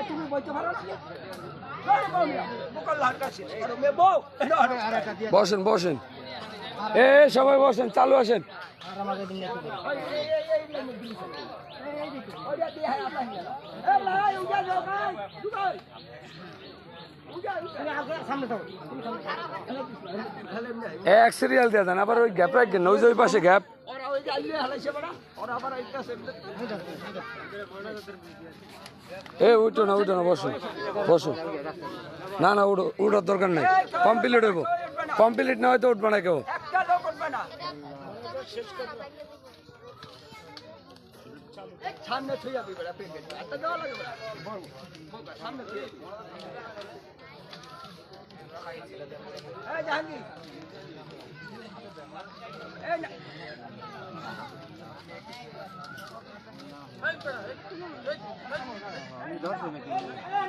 তুমি বইতে পারো বসেন বসেন, এ সবাই বসেন, চালু আসেন। এক সিরিয়াল দিয়ে দেন, আবার ওই গ্যাপ রাখবেন, ওই যে ওই পাশে গ্যাপ। এ উঠো না, উঠো না, বসো বসো। না না, উঠার দরকার নাই, কমপ্লিট হইব। কমপ্লিট না হয়তো উঠবে না কেউ। সামনে থুই যাবি বেটা পেন্ডেল এত দেওয়া লাগে বেটা সামনে থুই এই জাহাঙ্গীর এই না এই বেটা এই